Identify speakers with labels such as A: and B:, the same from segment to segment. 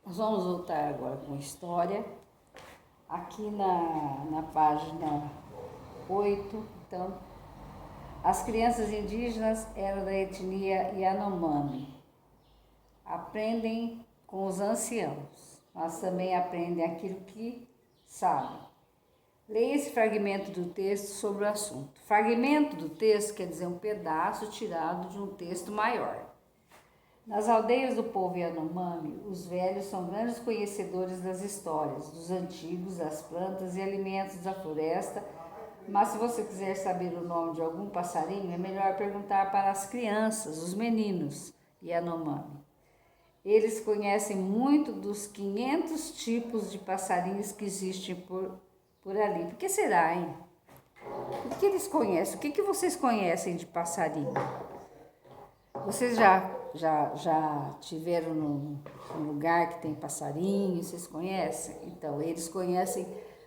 A: Nós vamos voltar agora com história, aqui na página 8. Então, as crianças indígenas eram da etnia Yanomami. Aprendem com os anciãos, mas também aprendem aquilo que sabem. Leia esse fragmento do texto sobre o assunto. Fragmento do texto quer dizer um pedaço tirado de um texto maior. Nas aldeias do povo Yanomami, os velhos são grandes conhecedores das histórias, dos antigos, das plantas e alimentos da floresta, mas se você quiser saber o nome de algum passarinho, é melhor perguntar para as crianças, os meninos Yanomami. Eles conhecem muito dos 500 tipos de passarinhos que existem por ali. Por que será, hein? O que eles conhecem? O que vocês conhecem de passarinho? Vocês já tiveram num lugar que tem passarinho? Vocês conhecem? Então, eles conhecem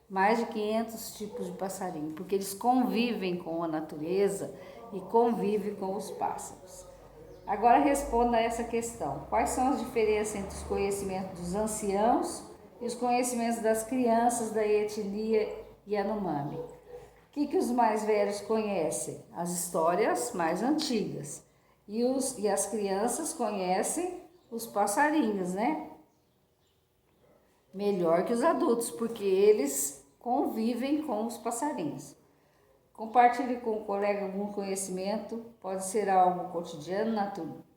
A: mais de 500 tipos de passarinho, porque eles convivem com a natureza e convivem com os pássaros. Agora responda a essa questão. Quais são as diferenças entre os conhecimentos dos anciãos e os conhecimentos das crianças da etnia Yanomami? O que os mais velhos conhecem? As histórias mais antigas. E as crianças conhecem os passarinhos, né? Melhor que os adultos, porque eles convivem com os passarinhos. Compartilhe com o colega algum conhecimento, pode ser algo cotidiano,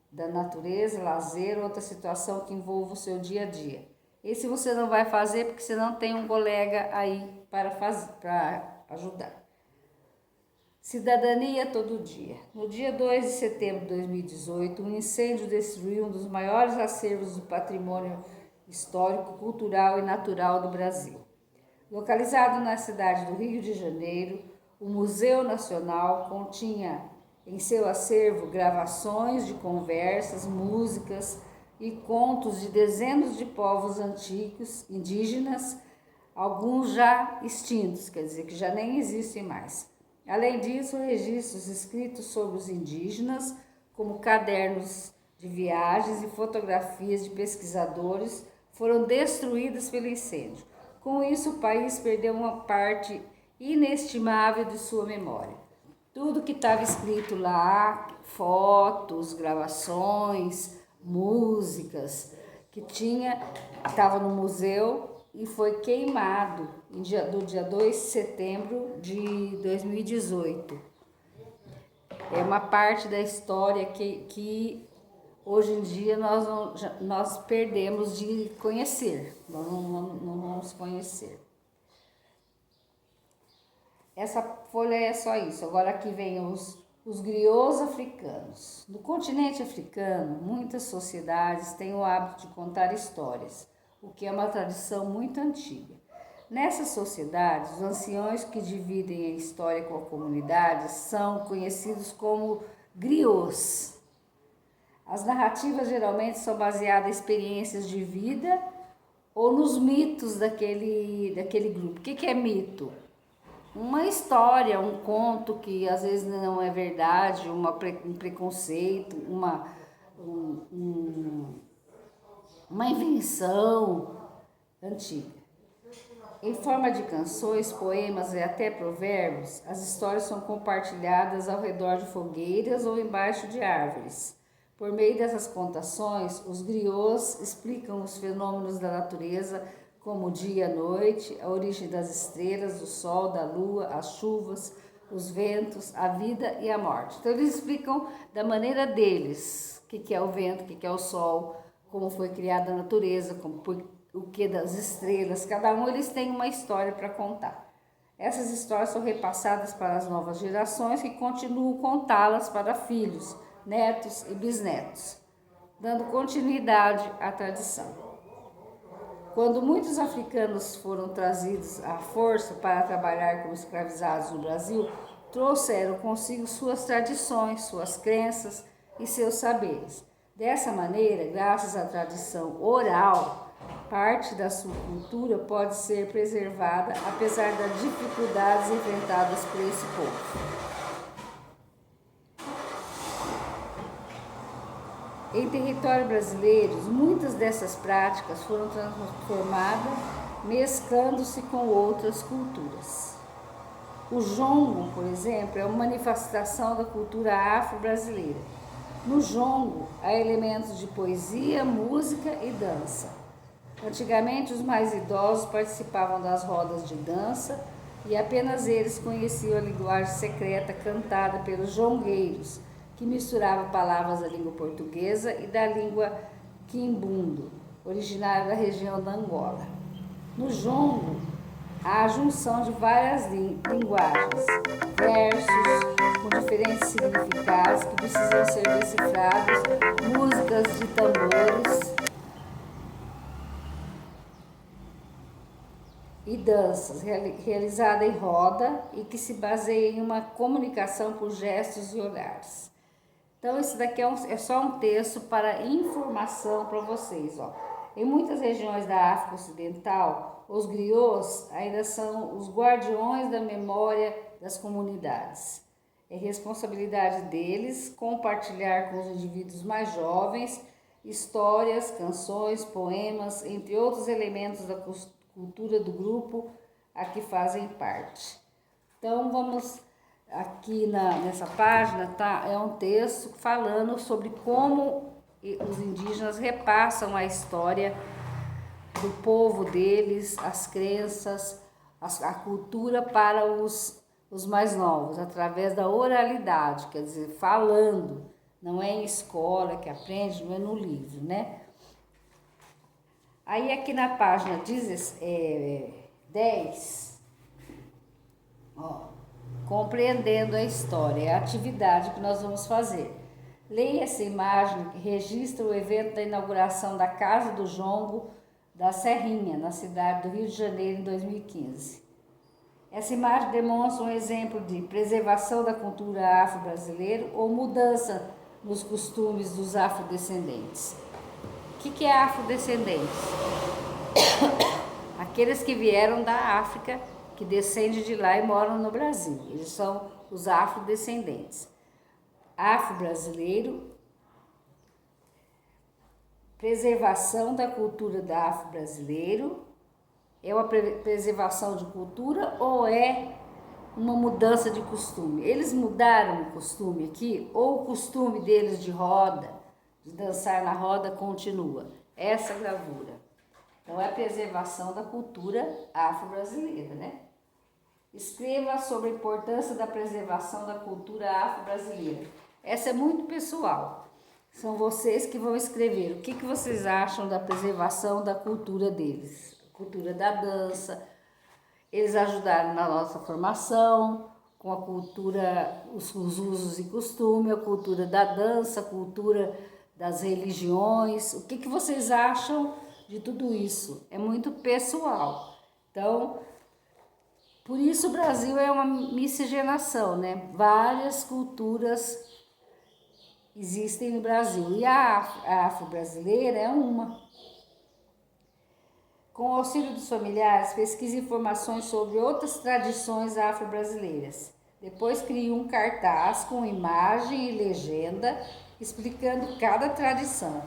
A: da natureza, lazer, outra situação que envolva o seu dia a dia. Esse você não vai fazer porque você não tem um colega aí para ajudar. Cidadania todo dia. No dia 2 de setembro de 2018, um incêndio destruiu um dos maiores acervos do patrimônio histórico, cultural e natural do Brasil. Localizado na cidade do Rio de Janeiro, o Museu Nacional continha em seu acervo gravações de conversas, músicas e contos de dezenas de povos antigos, indígenas, alguns já extintos, quer dizer que já nem existem mais. Além disso, registros escritos sobre os indígenas, como cadernos de viagens e fotografias de pesquisadores, foram destruídos pelo incêndio. Com isso, o país perdeu uma parte inestimável de sua memória. Tudo que estava escrito lá, fotos, gravações, músicas, estava no museu e foi queimado no dia 2 de setembro de 2018. É uma parte da história que hoje em dia nós perdemos de conhecer, nós não vamos conhecer. Essa folha é só isso. Agora aqui vem os griots africanos. No continente africano, muitas sociedades têm o hábito de contar histórias, o que é uma tradição muito antiga. Nessas sociedades, os anciões que dividem a história com a comunidade são conhecidos como griots. As narrativas geralmente são baseadas em experiências de vida ou nos mitos daquele grupo. O que é mito? Uma história, um conto que às vezes não é verdade, um preconceito, uma invenção antiga. Em forma de canções, poemas e até provérbios, as histórias são compartilhadas ao redor de fogueiras ou embaixo de árvores. Por meio dessas contações, os griots explicam os fenômenos da natureza, como o dia e a noite, a origem das estrelas, do sol, da lua, as chuvas, os ventos, a vida e a morte. Então eles explicam da maneira deles o que é o vento, o que é o sol, como foi criada a natureza, o que das estrelas. Cada um eles têm uma história para contar. Essas histórias são repassadas para as novas gerações que continuam contá-las para filhos, netos e bisnetos, dando continuidade à tradição. Quando muitos africanos foram trazidos à força para trabalhar como escravizados no Brasil, trouxeram consigo suas tradições, suas crenças e seus saberes. Dessa maneira, graças à tradição oral, parte da sua cultura pode ser preservada, apesar das dificuldades enfrentadas por esse povo. Em território brasileiro, muitas dessas práticas foram transformadas, mesclando-se com outras culturas. O jongo, por exemplo, é uma manifestação da cultura afro-brasileira. No jongo, há elementos de poesia, música e dança. Antigamente, os mais idosos participavam das rodas de dança e apenas eles conheciam a linguagem secreta cantada pelos jongueiros, que misturava palavras da língua portuguesa e da língua quimbundo, originária da região da Angola. No jongo, há a junção de várias linguagens, versos com diferentes significados que precisam ser decifrados, músicas de tambores e danças realizada em roda e que se baseia em uma comunicação por gestos e olhares. Então, esse daqui é só um texto para informação para vocês. Ó. Em muitas regiões da África Ocidental, os griots ainda são os guardiões da memória das comunidades. É responsabilidade deles compartilhar com os indivíduos mais jovens histórias, canções, poemas, entre outros elementos da cultura do grupo a que fazem parte. Então, vamos aqui nessa página, tá? É um texto falando sobre como os indígenas repassam a história do povo deles, as crenças, a cultura para os mais novos, através da oralidade, quer dizer, falando. Não é em escola que aprende, não é no livro, né? Aí aqui na página 10, ó, compreendendo a história, é a atividade que nós vamos fazer. Leia essa imagem que registra o evento da inauguração da Casa do Jongo da Serrinha, na cidade do Rio de Janeiro, em 2015. Essa imagem demonstra um exemplo de preservação da cultura afro-brasileira ou mudança nos costumes dos afrodescendentes. O que é afrodescendentes? Aqueles que vieram da África, que descendem de lá e moram no Brasil. Eles são os afrodescendentes. Afro-brasileiro, preservação da cultura da afro-brasileiro. É uma preservação de cultura ou é uma mudança de costume? Eles mudaram o costume aqui ou o costume deles de roda, de dançar na roda, continua? Essa gravura. Então, é a preservação da cultura afro-brasileira, né? Escreva sobre a importância da preservação da cultura afro-brasileira. Essa é muito pessoal. São vocês que vão escrever. O que vocês acham da preservação da cultura deles? A cultura da dança. Eles ajudaram na nossa formação, com a cultura, os usos e costumes, a cultura da dança, a cultura das religiões. O que vocês acham de tudo isso? É muito pessoal. Então, por isso o Brasil é uma miscigenação, né? Várias culturas existem no Brasil e a afro-brasileira é uma. Com o auxílio dos familiares, pesquise informações sobre outras tradições afro-brasileiras. Depois crie um cartaz com imagem e legenda explicando cada tradição.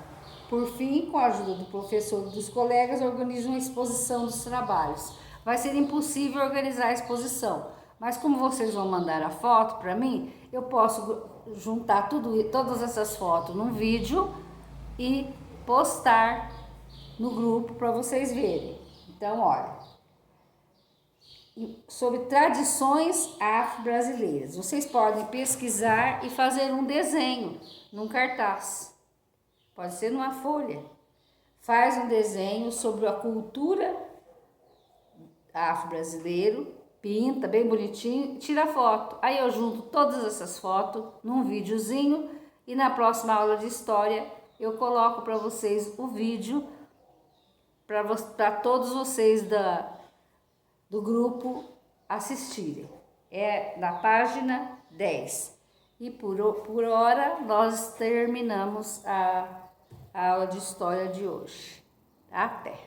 A: Por fim, com a ajuda do professor e dos colegas, organize uma exposição dos trabalhos. Vai ser impossível organizar a exposição, mas como vocês vão mandar a foto para mim, eu posso juntar todas essas fotos num vídeo e postar no grupo para vocês verem. Então, olha, sobre tradições afro-brasileiras. Vocês podem pesquisar e fazer um desenho num cartaz. Pode ser numa folha. Faz um desenho sobre a cultura afro-brasileiro, pinta bem bonitinho, tira foto. Aí eu junto todas essas fotos num videozinho e na próxima aula de história eu coloco para vocês o vídeo para todos vocês do grupo assistirem. É na página 10. E por hora nós terminamos a aula de história de hoje. Até!